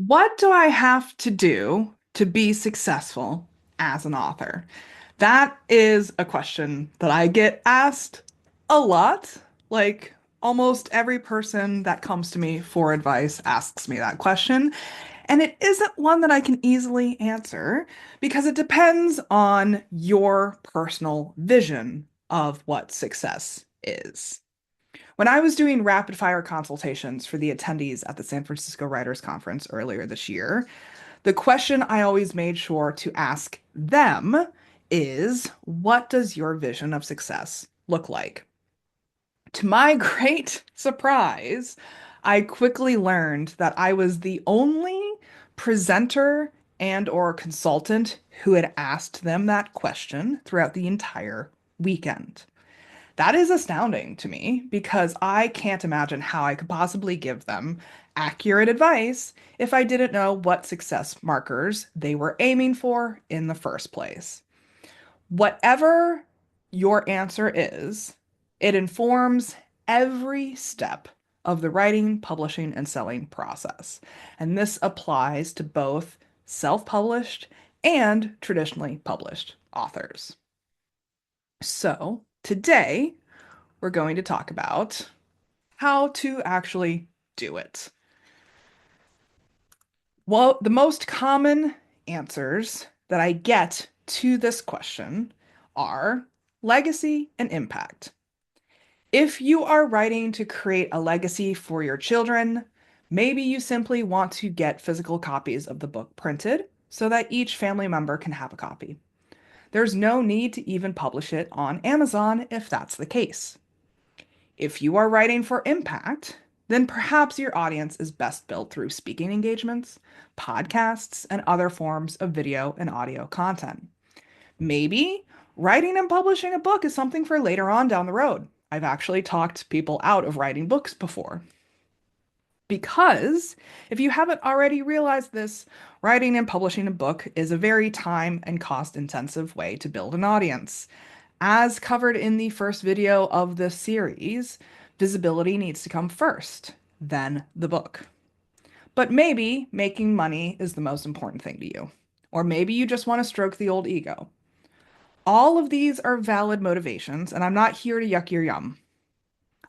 What do I have to do to be successful as an author? That is a question that I get asked a lot. Like almost every person that comes to me for advice asks me that question. And it isn't one that I can easily answer because it depends on your personal vision of what success is. When I was doing rapid fire consultations for the attendees at the San Francisco Writers Conference earlier this year, the question I always made sure to ask them is, what does your vision of success look like? To my great surprise, I quickly learned that I was the only presenter and or consultant who had asked them that question throughout the entire weekend. That is astounding to me because I can't imagine how I could possibly give them accurate advice if I didn't know what success markers they were aiming for in the first place. Whatever your answer is, it informs every step of the writing, publishing, and selling process. And this applies to both self-published and traditionally published authors. So, today, we're going to talk about how to actually do it. Well, the most common answers that I get to this question are legacy and impact. If you are writing to create a legacy for your children, maybe you simply want to get physical copies of the book printed so that each family member can have a copy. There's no need to even publish it on Amazon if that's the case. If you are writing for impact, then perhaps your audience is best built through speaking engagements, podcasts, and other forms of video and audio content. Maybe writing and publishing a book is something for later on down the road. I've actually talked people out of writing books before. Because if you haven't already realized this, writing and publishing a book is a very time and cost intensive way to build an audience. As covered in the first video of this series, visibility needs to come first, then the book. But maybe making money is the most important thing to you. Or maybe you just want to stroke the old ego. All of these are valid motivations, and I'm not here to yuck your yum.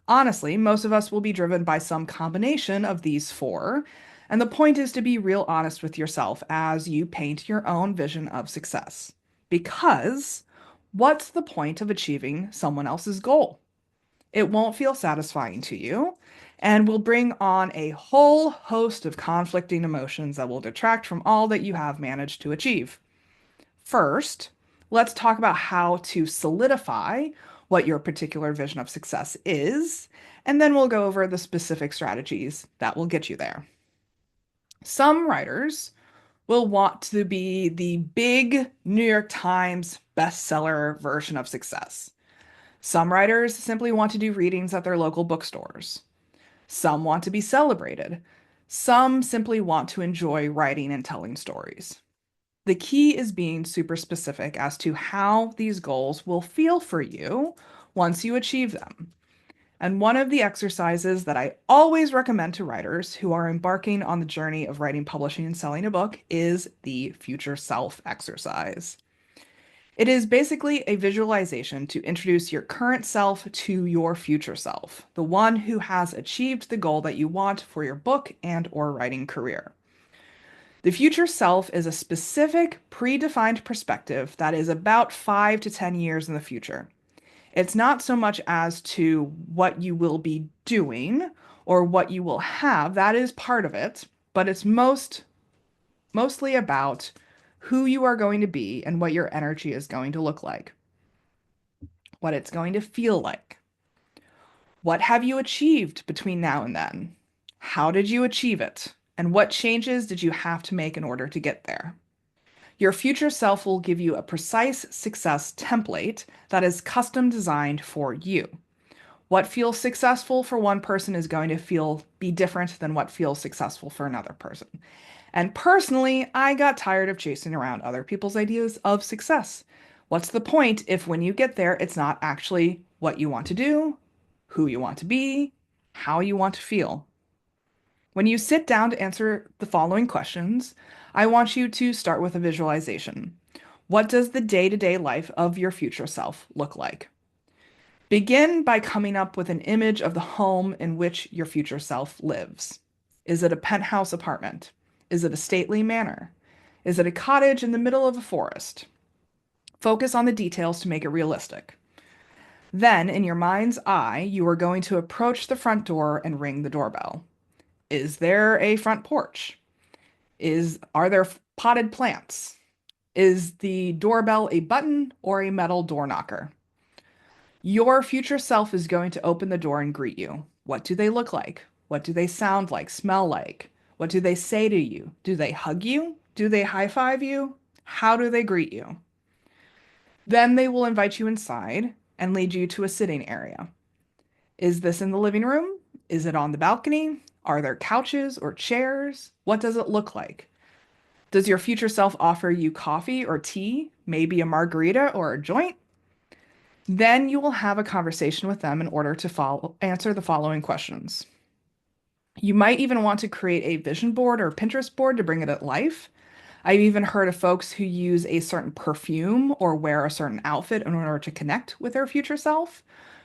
Honestly, most of us will be driven by some combination of these four, and the point is to be real honest with yourself as you paint your own vision of success. Because what's the point of achieving someone else's goal? It won't feel satisfying to you and will bring on a whole host of conflicting emotions that will detract from all that you have managed to achieve. First, let's talk about how to solidify what your particular vision of success is, and then we'll go over the specific strategies that will get you there. Some writers will want to be the big New York Times bestseller version of success. Some writers simply want to do readings at their local bookstores. Some want to be celebrated. Some simply want to enjoy writing and telling stories. The key is being super specific as to how these goals will feel for you once you achieve them. And one of the exercises that I always recommend to writers who are embarking on the journey of writing, publishing, and selling a book is the future self exercise. It is basically a visualization to introduce your current self to your future self, the one who has achieved the goal that you want for your book and or writing career. The future self is a specific, predefined perspective that is about 5 to 10 years in the future. It's not so much as to what you will be doing or what you will have. That is part of it, but it's mostly about who you are going to be and what your energy is going to look like, what it's going to feel like. What have you achieved between now and then? How did you achieve it? And what changes did you have to make in order to get there? Your future self will give you a precise success template that is custom designed for you. What feels successful for one person is going to be different than what feels successful for another person. And personally, I got tired of chasing around other people's ideas of success. What's the point if when you get there, it's not actually what you want to do, who you want to be, how you want to feel? When you sit down to answer the following questions, I want you to start with a visualization. What does the day-to-day life of your future self look like? Begin by coming up with an image of the home in which your future self lives. Is it a penthouse apartment? Is it a stately manor? Is it a cottage in the middle of a forest? Focus on the details to make it realistic. Then, in your mind's eye, you are going to approach the front door and ring the doorbell. Is there a front porch? Are there potted plants? Is the doorbell a button or a metal door knocker? Your future self is going to open the door and greet you. What do they look like? What do they sound like, smell like? What do they say to you? Do they hug you? Do they high five you? How do they greet you? Then they will invite you inside and lead you to a sitting area. Is this in the living room? Is it on the balcony? Are there couches or chairs? What does it look like? Does your future self offer you coffee or tea, maybe a margarita or a joint? Then you will have a conversation with them in order to answer the following questions. You might even want to create a vision board or Pinterest board to bring it to life. I've even heard of folks who use a certain perfume or wear a certain outfit in order to connect with their future self.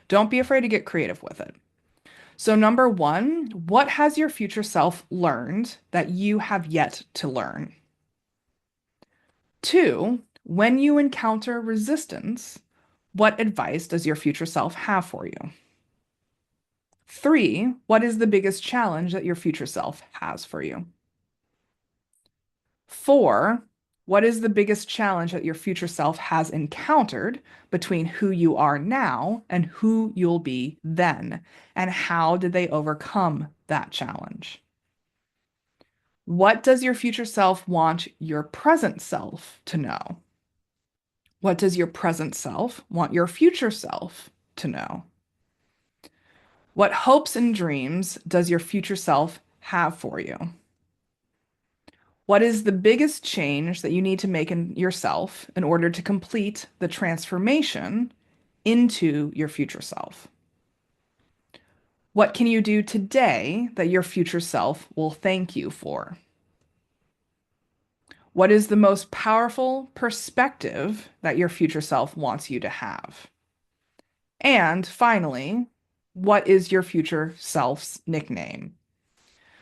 Don't be afraid to get creative with it. So, number one, what has your future self learned that you have yet to learn? Two, when you encounter resistance, what advice does your future self have for you? Three, what is the biggest challenge that your future self has for you? Four, what is the biggest challenge that your future self has encountered between who you are now and who you'll be then? And how did they overcome that challenge? What does your future self want your present self to know? What does your present self want your future self to know? What hopes and dreams does your future self have for you? What is the biggest change that you need to make in yourself in order to complete the transformation into your future self? What can you do today that your future self will thank you for? What is the most powerful perspective that your future self wants you to have? And finally, what is your future self's nickname?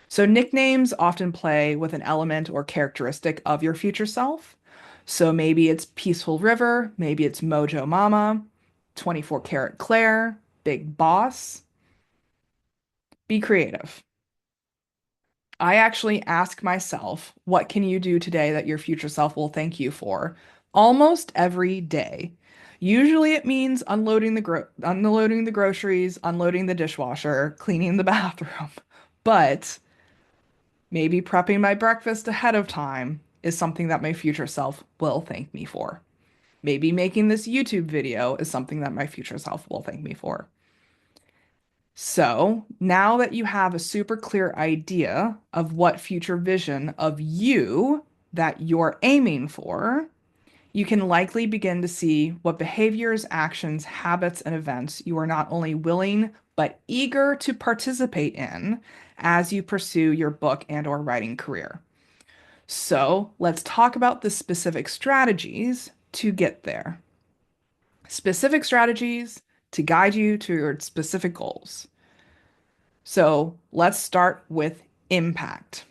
So, nicknames often play with an element or characteristic of your future self. So, maybe it's Peaceful River, maybe it's Mojo Mama, 24 Karat Claire, Big Boss. Be creative. I actually ask myself, what can you do today that your future self will thank you for? Almost every day. Usually it means unloading the groceries, unloading the dishwasher, cleaning the bathroom. But maybe prepping my breakfast ahead of time is something that my future self will thank me for. Maybe making this YouTube video is something that my future self will thank me for. So now that you have a super clear idea of what future vision of you that you're aiming for, you can likely begin to see what behaviors, actions, habits, and events you are not only willing but eager to participate in as you pursue your book and or writing career. So let's talk about the specific strategies to get there. Specific strategies to guide you to your specific goals. So let's start with impact.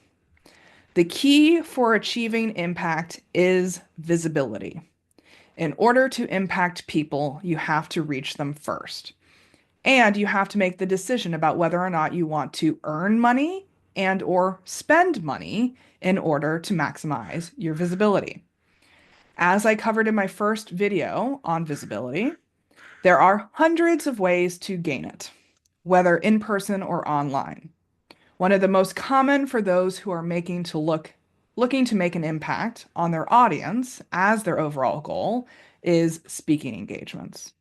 The key for achieving impact is visibility. In order to impact people, you have to reach them first. And you have to make the decision about whether or not you want to earn money and or spend money in order to maximize your visibility. As I covered in my first video on visibility, there are hundreds of ways to gain it, whether in person or online. One of the most common for those who are looking to make an impact on their audience as their overall goal is speaking engagements.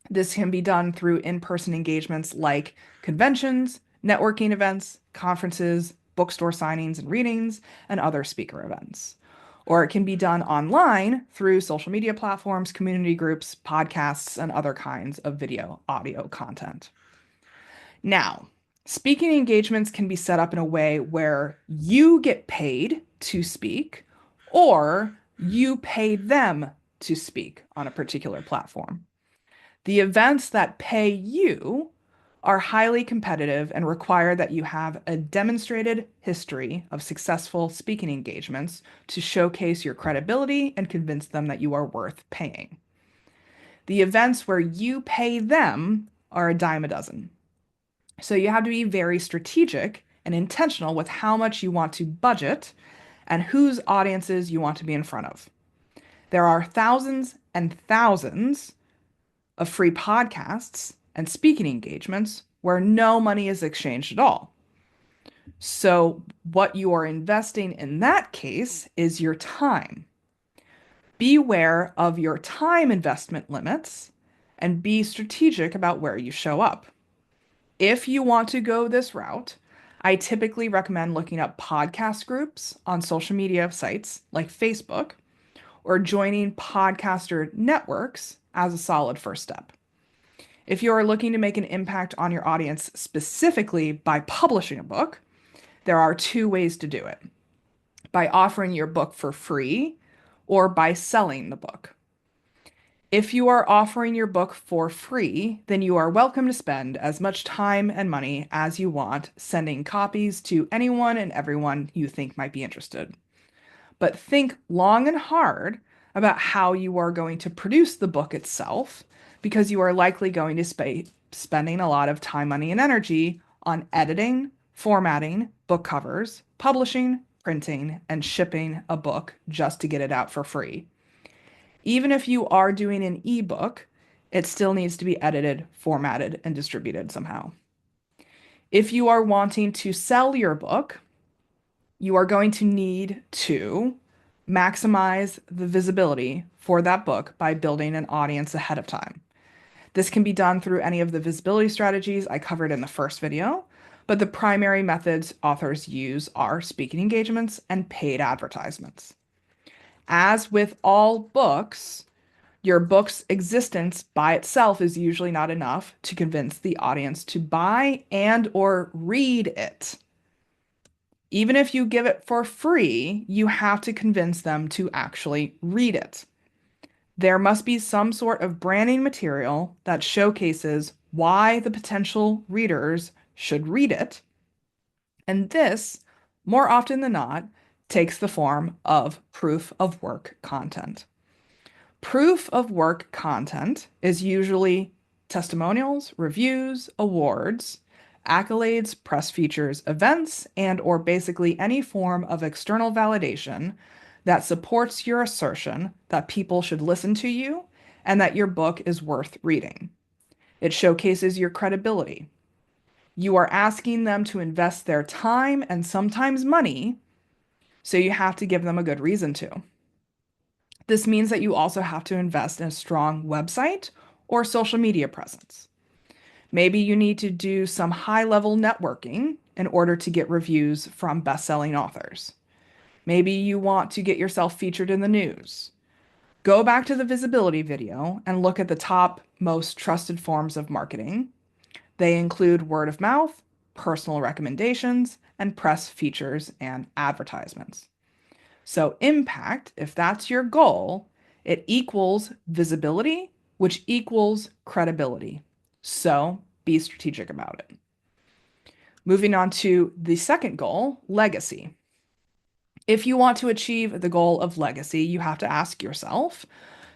This can be done through in-person engagements like conventions, networking events, conferences, bookstore signings and readings, and other speaker events. Or it can be done online through social media platforms, community groups, podcasts, and other kinds of video, audio content. Now, Speaking engagements can be set up in a way where you get paid to speak or you pay them to speak on a particular platform. The events that pay you are highly competitive and require that you have a demonstrated history of successful speaking engagements to showcase your credibility and convince them that you are worth paying. The events where you pay them are a dime a dozen. So you have to be very strategic and intentional with how much you want to budget and whose audiences you want to be in front of. There are thousands and thousands of free podcasts and speaking engagements where no money is exchanged at all. So, what you are investing in that case is your time. Beware of your time investment limits and be strategic about where you show up. If you want to go this route, I typically recommend looking up podcast groups on social media sites like Facebook or joining podcaster networks as a solid first step. If you are looking to make an impact on your audience specifically by publishing a book, there are two ways to do it: by offering your book for free or by selling the book. If you are offering your book for free, then you are welcome to spend as much time and money as you want sending copies to anyone and everyone you think might be interested. But think long and hard about how you are going to produce the book itself, because you are likely going to spending a lot of time, money, and energy on editing, formatting, book covers, publishing, printing, and shipping a book just to get it out for free. Even if you are doing an ebook, it still needs to be edited, formatted, and distributed somehow. If you are wanting to sell your book, you are going to need to maximize the visibility for that book by building an audience ahead of time. This can be done through any of the visibility strategies I covered in the first video, but the primary methods authors use are speaking engagements and paid advertisements. As with all books, your book's existence by itself is usually not enough to convince the audience to buy and or read it. Even if you give it for free, you have to convince them to actually read it. There must be some sort of branding material that showcases why the potential readers should read it. And this, more often than not, takes the form of proof of work content. Proof of work content is usually testimonials, reviews, awards, accolades, press features, events, and or basically any form of external validation that supports your assertion that people should listen to you and that your book is worth reading. It showcases your credibility. You are asking them to invest their time and sometimes money, so you have to give them a good reason to. This means that you also have to invest in a strong website or social media presence. Maybe you need to do some high-level networking in order to get reviews from best-selling authors. Maybe you want to get yourself featured in the news. Go back to the visibility video and look at the top most trusted forms of marketing. They include word of mouth, personal recommendations, and press features and advertisements. So impact, if that's your goal, it equals visibility, which equals credibility. So be strategic about it. Moving on to the second goal, legacy. If you want to achieve the goal of legacy, you have to ask yourself,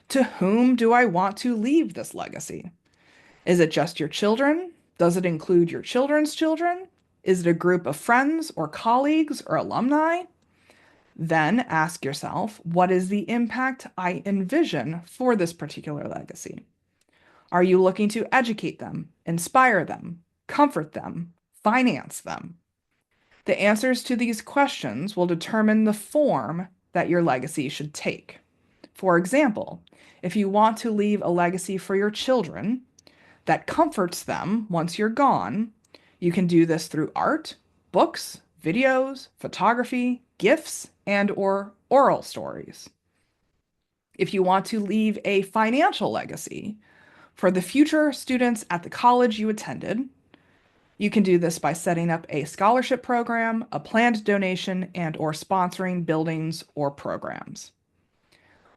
to whom do I want to leave this legacy? Is it just your children? Does it include your children's children? Is it a group of friends or colleagues or alumni? Then ask yourself, what is the impact I envision for this particular legacy? Are you looking to educate them, inspire them, comfort them, finance them? The answers to these questions will determine the form that your legacy should take. For example, if you want to leave a legacy for your children that comforts them once you're gone, you can do this through art, books, videos, photography, gifts, and or oral stories. If you want to leave a financial legacy for the future students at the college you attended, You can do this by setting up a scholarship program, a planned donation, and or sponsoring buildings or programs.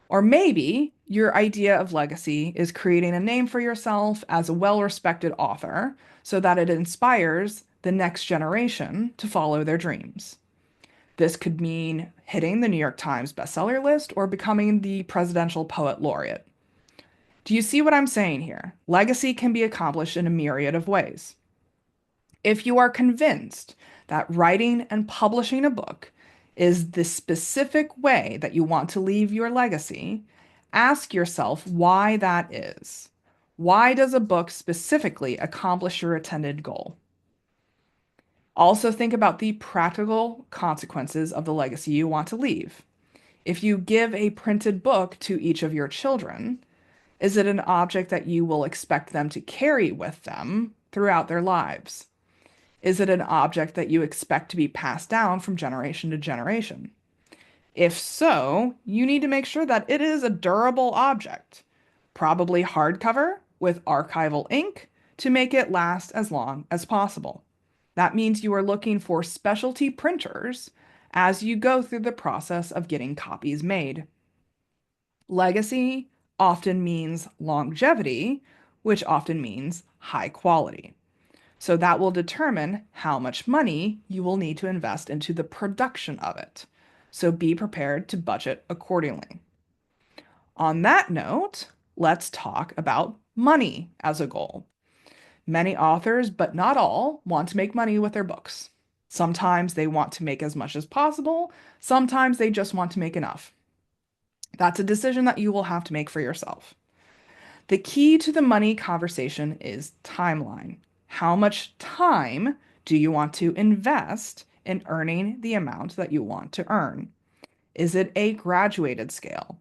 Or maybe your idea of legacy is creating a name for yourself as a well-respected author so that it inspires the next generation to follow their dreams. This could mean hitting the New York Times bestseller list or becoming the presidential poet laureate. Do you see what I'm saying here? Legacy can be accomplished in a myriad of ways. If you are convinced that writing and publishing a book is the specific way that you want to leave your legacy, ask yourself why that is. Why does a book specifically accomplish your intended goal? Also, think about the practical consequences of the legacy you want to leave. If you give a printed book to each of your children, is it an object that you will expect them to carry with them throughout their lives? Is it an object that you expect to be passed down from generation to generation? If so, you need to make sure that it is a durable object, probably hardcover with archival ink to make it last as long as possible. That means you are looking for specialty printers as you go through the process of getting copies made. Legacy often means longevity, which often means high quality. So that will determine how much money you will need to invest into the production of it. So be prepared to budget accordingly. On that note, let's talk about money as a goal. Many authors, but not all, want to make money with their books. Sometimes they want to make as much as possible. Sometimes they just want to make enough. That's a decision that you will have to make for yourself. The key to the money conversation is timeline. How much time do you want to invest in earning the amount that you want to earn? Is it a graduated scale?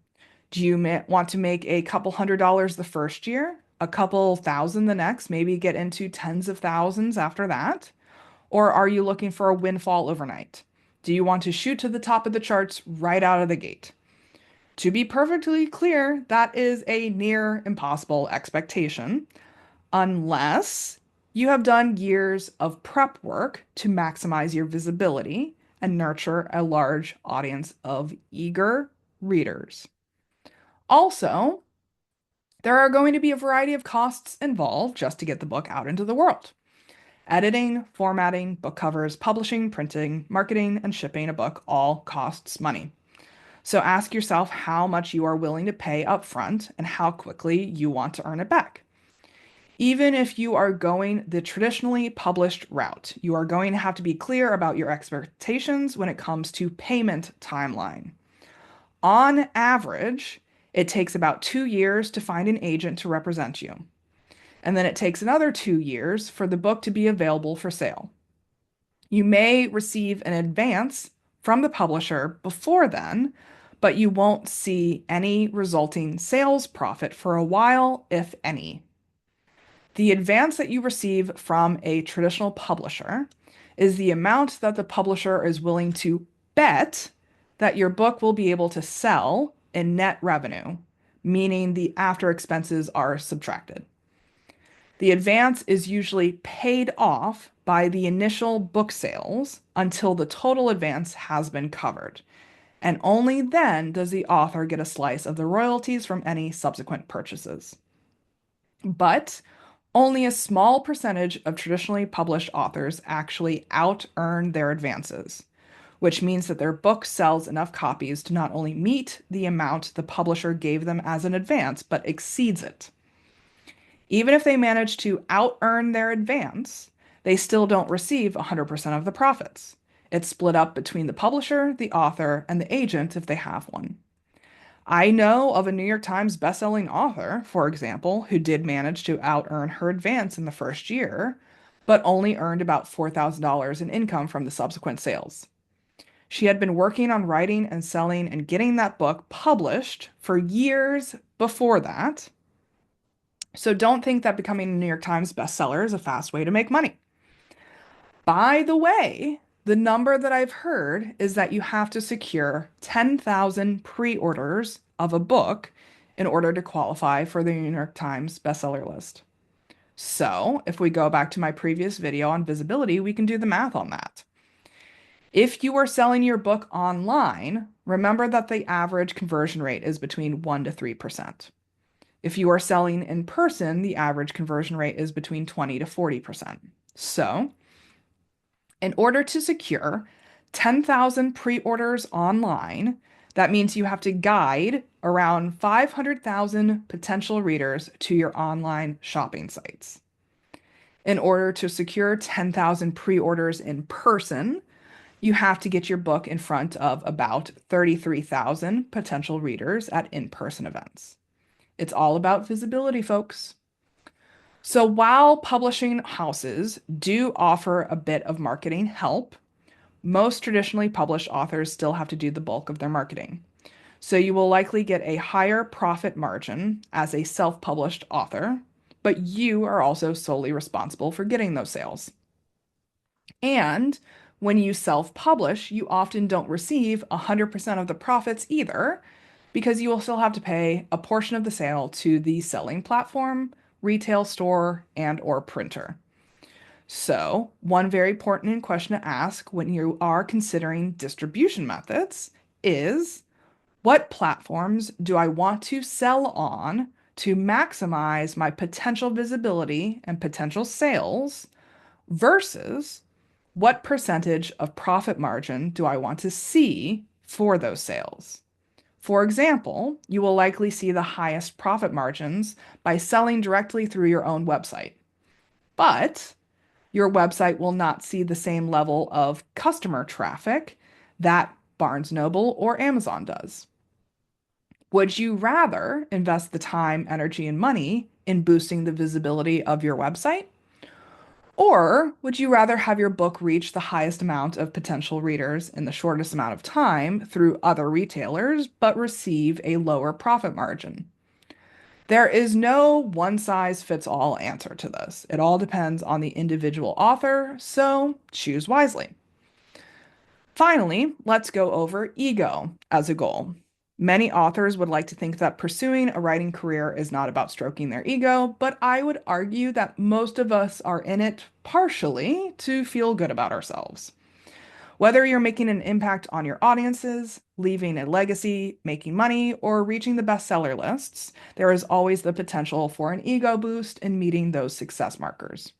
Do you want to make a couple $100s the first year, a couple thousand the next, maybe get into tens of thousands after that? Or are you looking for a windfall overnight? Do you want to shoot to the top of the charts right out of the gate? To be perfectly clear, that is a near impossible expectation, unless you have done years of prep work to maximize your visibility and nurture a large audience of eager readers. Also, there are going to be a variety of costs involved just to get the book out into the world. Editing, formatting, book covers, publishing, printing, marketing, and shipping a book all costs money. So ask yourself how much you are willing to pay up front and how quickly you want to earn it back. Even if you are going the traditionally published route, you are going to have to be clear about your expectations when it comes to payment timeline. On average, it takes about 2 years to find an agent to represent you. And then it takes another 2 years for the book to be available for sale. You may receive an advance from the publisher before then, but you won't see any resulting sales profit for a while, if any. The advance that you receive from a traditional publisher is the amount that the publisher is willing to bet that your book will be able to sell in net revenue, meaning the after expenses are subtracted. The advance is usually paid off by the initial book sales until the total advance has been covered. And only then does the author get a slice of the royalties from any subsequent purchases. But only a small percentage of traditionally published authors actually out-earn their advances, which means that their book sells enough copies to not only meet the amount the publisher gave them as an advance, but exceeds it. Even if they manage to out-earn their advance, they still don't receive 100% of the profits. It's split up between the publisher, the author, and the agent if they have one. I know of a New York Times bestselling author, for example, who did manage to out-earn her advance in the first year, but only earned about $4,000 in income from the subsequent sales. She had been working on writing and selling and getting that book published for years before that. So don't think that becoming a New York Times bestseller is a fast way to make money. By the way, the number that I've heard is that you have to secure 10,000 pre-orders of a book in order to qualify for the New York Times bestseller list. So if we go back to my previous video on visibility, we can do the math on that. If you are selling your book online, remember that the average conversion rate is between 1 to 3%. If you are selling in person, the average conversion rate is between 20 to 40%. So, in order to secure 10,000 pre-orders online, that means you have to guide around 500,000 potential readers to your online shopping sites. In order to secure 10,000 pre-orders in person, you have to get your book in front of about 33,000 potential readers at in-person events. It's all about visibility, folks. So while publishing houses do offer a bit of marketing help, most traditionally published authors still have to do the bulk of their marketing. So you will likely get a higher profit margin as a self-published author, but you are also solely responsible for getting those sales. And when you self-publish, you often don't receive 100% of the profits either, because you will still have to pay a portion of the sale to the selling platform, retail store, and or printer. So, one very important question to ask when you are considering distribution methods is, what platforms do I want to sell on to maximize my potential visibility and potential sales versus what percentage of profit margin do I want to see for those sales? For example, you will likely see the highest profit margins by selling directly through your own website, but your website will not see the same level of customer traffic that Barnes Noble or Amazon does. Would you rather invest the time, energy, and money in boosting the visibility of your website? Or would you rather have your book reach the highest amount of potential readers in the shortest amount of time through other retailers, but receive a lower profit margin? There is no one size fits all answer to this. It all depends on the individual author, so choose wisely. Finally, let's go over ego as a goal. Many authors would like to think that pursuing a writing career is not about stroking their ego, but I would argue that most of us are in it partially to feel good about ourselves. Whether you're making an impact on your audiences, leaving a legacy, making money, or reaching the bestseller lists, there is always the potential for an ego boost in meeting those success markers.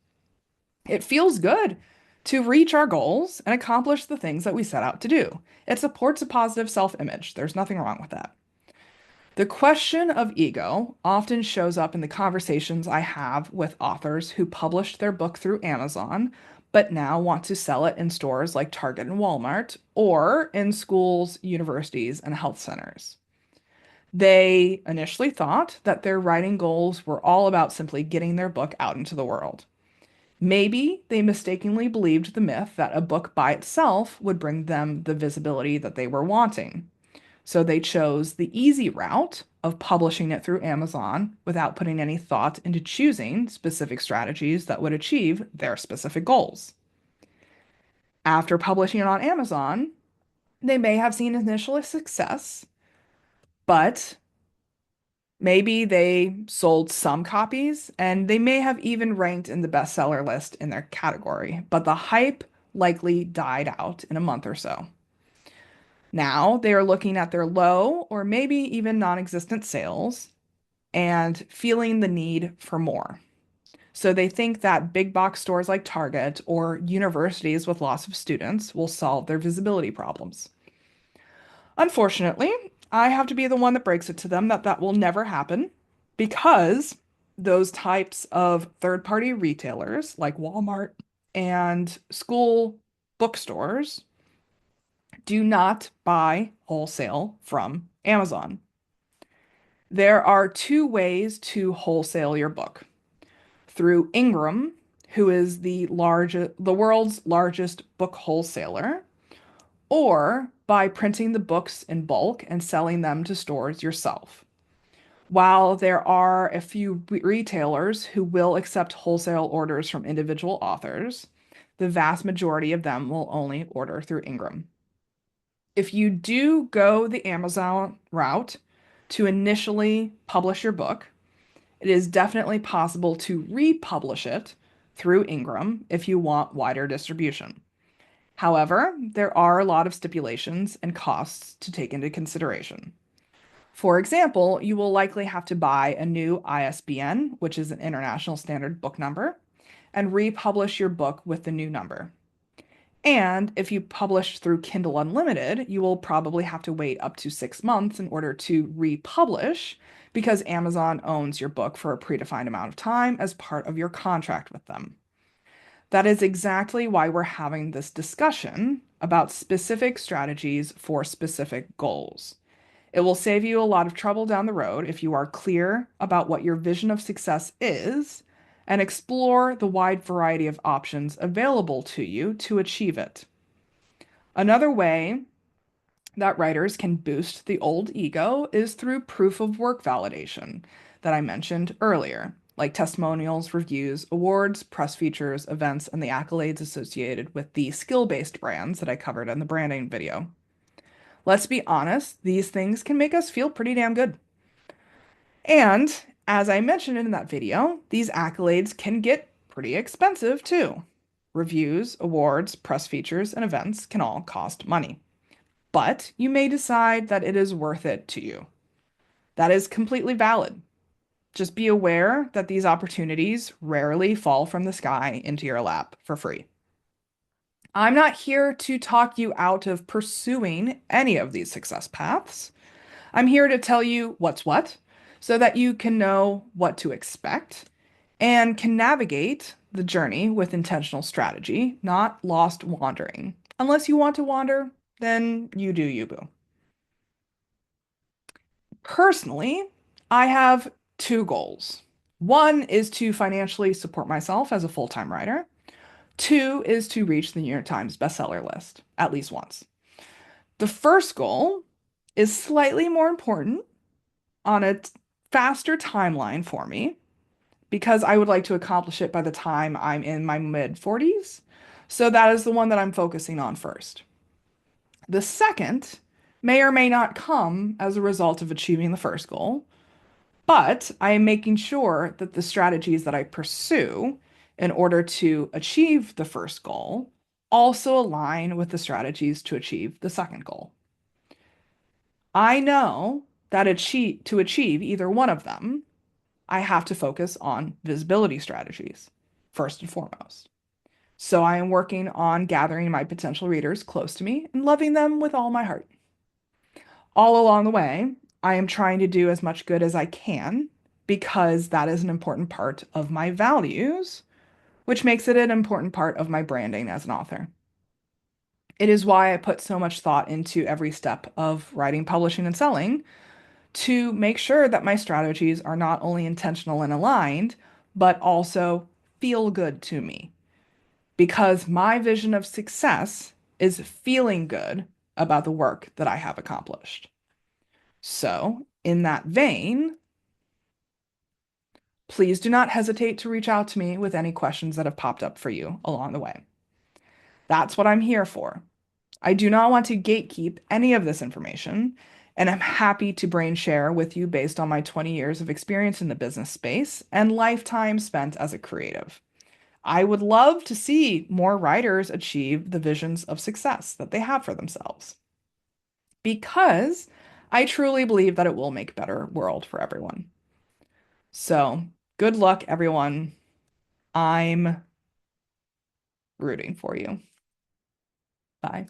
It feels good to reach our goals and accomplish the things that we set out to do. It supports a positive self-image. There's nothing wrong with that. The question of ego often shows up in the conversations I have with authors who published their book through Amazon, but now want to sell it in stores like Target and Walmart, or in schools, universities, and health centers. They initially thought that their writing goals were all about simply getting their book out into the world. Maybe they mistakenly believed the myth that a book by itself would bring them the visibility that they were wanting. So they chose the easy route of publishing it through Amazon without putting any thought into choosing specific strategies that would achieve their specific goals. After publishing it on Amazon, they may have seen initial success, but maybe they sold some copies and they may have even ranked in the bestseller list in their category, but the hype likely died out in a month or so. Now they are looking at their low or maybe even non-existent sales and feeling the need for more. So they think that big box stores like Target or universities with lots of students will solve their visibility problems. Unfortunately, I have to be the one that breaks it to them that that will never happen because those types of third-party retailers like Walmart and school bookstores do not buy wholesale from Amazon. There are two ways to wholesale your book. Through Ingram, who is the world's largest book wholesaler, or by printing the books in bulk and selling them to stores yourself. While there are a few retailers who will accept wholesale orders from individual authors, the vast majority of them will only order through Ingram. If you do go the Amazon route to initially publish your book, It is definitely possible to republish it through Ingram if you want wider distribution. However, there are a lot of stipulations and costs to take into consideration. For example, you will likely have to buy a new ISBN, which is an International Standard Book Number, and republish your book with the new number. And if you publish through Kindle Unlimited, you will probably have to wait up to 6 months in order to republish because Amazon owns your book for a predefined amount of time as part of your contract with them. That is exactly why we're having this discussion about specific strategies for specific goals. It will save you a lot of trouble down the road if you are clear about what your vision of success is and explore the wide variety of options available to you to achieve it. Another way that writers can boost the old ego is through proof of work validation that I mentioned earlier, like testimonials, reviews, awards, press features, events, and the accolades associated with the skill-based brands that I covered in the branding video. Let's be honest, these things can make us feel pretty damn good. And as I mentioned in that video, these accolades can get pretty expensive too. Reviews, awards, press features, and events can all cost money. But you may decide that it is worth it to you. That is completely valid. Just be aware that these opportunities rarely fall from the sky into your lap for free. I'm not here to talk you out of pursuing any of these success paths. I'm here to tell you what's what so that you can know what to expect and can navigate the journey with intentional strategy, not lost wandering. Unless you want to wander, then you do you, boo. Personally, I have two goals. One is to financially support myself as a full-time writer. Two is to reach the New York Times bestseller list at least once. The first goal is slightly more important on a faster timeline for me because I would like to accomplish it by the time I'm in my mid 40s. So that is the one that I'm focusing on first. The second may or may not come as a result of achieving the first goal, but I am making sure that the strategies that I pursue in order to achieve the first goal also align with the strategies to achieve the second goal. I know that to achieve either one of them, I have to focus on visibility strategies first and foremost. So I am working on gathering my potential readers close to me and loving them with all my heart. All along the way, I am trying to do as much good as I can because that is an important part of my values, which makes it an important part of my branding as an author. It is why I put so much thought into every step of writing, publishing, and selling to make sure that my strategies are not only intentional and aligned, but also feel good to me. Because my vision of success is feeling good about the work that I have accomplished. So, in that vein, please do not hesitate to reach out to me with any questions that have popped up for you along the way. That's what I'm here for. I do not want to gatekeep any of this information, and I'm happy to brain share with you based on my 20 years of experience in the business space and lifetime spent as a creative. I would love to see more writers achieve the visions of success that they have for themselves because I truly believe that it will make a better world for everyone. So, good luck, everyone. I'm rooting for you. Bye.